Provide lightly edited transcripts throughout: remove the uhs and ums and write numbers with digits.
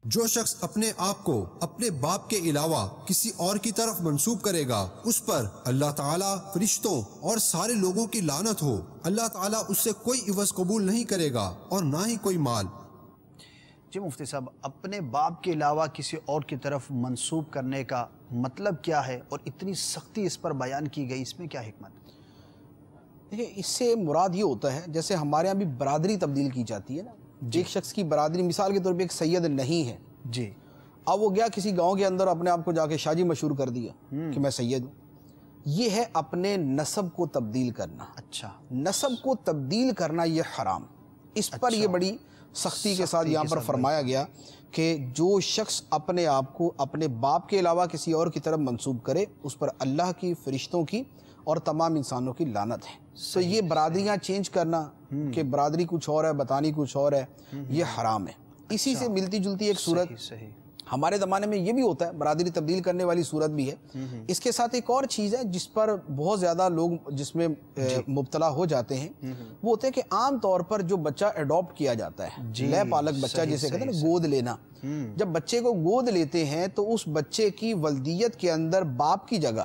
جو شخص اپنے آپ کو اپنے باپ کے علاوہ کسی اور کی طرف منسوب کرے گا اس پر اللہ تعالیٰ، فرشتوں اور سارے لوگوں کی لعنت ہو۔ اللہ تعالیٰ اس سے کوئی عوض قبول نہیں کرے گا اور نہ ہی کوئی مال۔ جی مفتی صاحب، اپنے باپ کے علاوہ کسی اور کی طرف منسوب کرنے کا مطلب کیا ہے اور اتنی سختی اس پر بیان کی گئی، اس میں کیا حکمت؟ دیکھیں، اس سے مراد یہ ہوتا ہے جیسے ہمارے یہاں بھی برادری تبدیل کی جاتی ہے نا۔ ایک شخص کی برادری مثال کے طور پہ ایک سید نہیں ہے جی، اب وہ گیا کسی گاؤں کے اندر اپنے آپ کو جا کے شاہ جی مشہور کر دیا کہ میں سید ہوں۔ یہ ہے اپنے نسب کو تبدیل کرنا۔ اچھا، نسب کو تبدیل کرنا یہ حرام، اس پر یہ بڑی سختی کے ساتھ یہاں پر فرمایا گیا کہ جو شخص اپنے آپ کو اپنے باپ کے علاوہ کسی اور کی طرف منسوب کرے اس پر اللہ کی، فرشتوں کی اور تمام انسانوں کی لعنت ہے۔ تو یہ برادریاں چینج کرنا کہ برادری کچھ اور ہے، بتانی کچھ اور ہے، یہ حرام ہے۔ اسی سے ملتی جلتی ایک صورت ہمارے زمانے میں یہ بھی ہوتا ہے، برادری تبدیل کرنے والی صورت بھی ہے۔ اس کے ساتھ ایک اور چیز ہے جس پر بہت زیادہ لوگ جس میں مبتلا ہو جاتے ہیں، وہ ہوتے ہیں کہ عام طور پر جو بچہ ایڈاپٹ کیا جاتا ہے، لے پالک بچہ جسے کہتے ہیں نا، گود لینا، جب بچے کو گود لیتے ہیں تو اس بچے کی ولدیت کے اندر باپ کی جگہ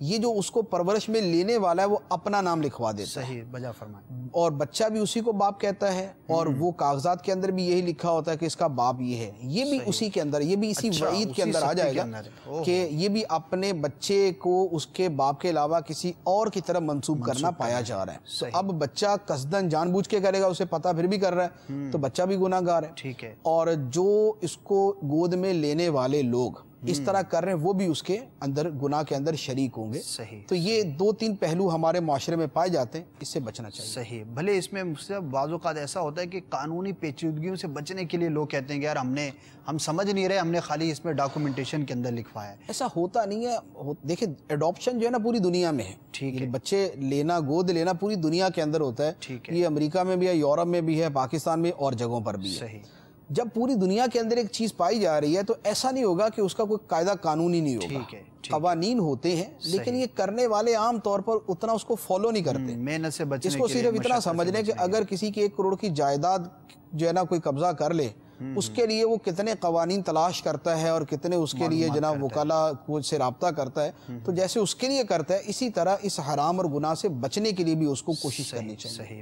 یہ جو اس کو پرورش میں لینے والا ہے وہ اپنا نام لکھوا دیتا ہے۔ صحیح، بجا فرمائیں۔ اور بچہ بھی اسی کو باپ کہتا ہے اور وہ کاغذات کے اندر بھی یہی لکھا ہوتا ہے کہ اس کا باپ یہ ہے، یہ بھی اسی کے اندر، یہ بھی اسی وعید کے اندر آ جائے گا کہ یہ بھی اپنے بچے کو اس کے باپ کے علاوہ کسی اور کی طرف منسوب کرنا پایا جا رہا ہے۔ تو اب بچہ قصدن جان بوجھ کے کرے گا، اسے پتہ پھر بھی کر رہا ہے تو بچہ بھی گناہ گار ہے۔ ٹھیک ہے، اور جو اس کو گود میں لینے والے لوگ اس طرح کر رہے ہیں وہ بھی اس کے اندر گناہ کے اندر شریک ہوں گے۔ صحیح، تو یہ دو تین پہلو ہمارے معاشرے میں پائے جاتے ہیں، اس سے بچنا چاہیے۔ صحیح، بھلے اس میں بعض اوقات ایسا ہوتا ہے کہ قانونی پیچیدگیوں سے بچنے کے لیے لوگ کہتے ہیں کہ یار ہم سمجھ نہیں رہے، ہم نے خالی اس میں ڈاکومنٹیشن کے اندر لکھوایا ہے۔ ایسا ہوتا نہیں ہے۔ دیکھیں، ایڈاپشن جو ہے نا پوری دنیا میں ہے، ٹھیک ہے، بچے لینا، گود لینا پوری دنیا کے اندر ہوتا ہے۔ ٹھیک ہے، یہ امریکہ میں بھی ہے، یورپ میں بھی ہے، پاکستان میں اور جگہوں پر بھی ہے۔ صحیح، جب پوری دنیا کے اندر ایک چیز پائی جا رہی ہے تو ایسا نہیں ہوگا کہ اس کا کوئی قاعدہ قانون ہی نہیں ہوگا۔ ٹھیک ہے، قوانین ہوتے ہیں لیکن یہ کرنے والے عام طور پر اتنا اس کو فالو نہیں کرتے۔ محنت سے بچنے اس کو صرف اتنا سمجھ لیں کہ اگر کسی کی 1 کروڑ کی جائیداد جو ہے نا کوئی قبضہ کر لے، اس کے لیے وہ کتنے قوانین تلاش کرتا ہے اور کتنے اس کے لیے جناب وکلاء سے رابطہ کرتا ہے، تو جیسے اس کے لیے کرتا ہے اسی طرح اس حرام اور گناہ سے بچنے کے لیے بھی اس کو کوشش کرنی چاہیے۔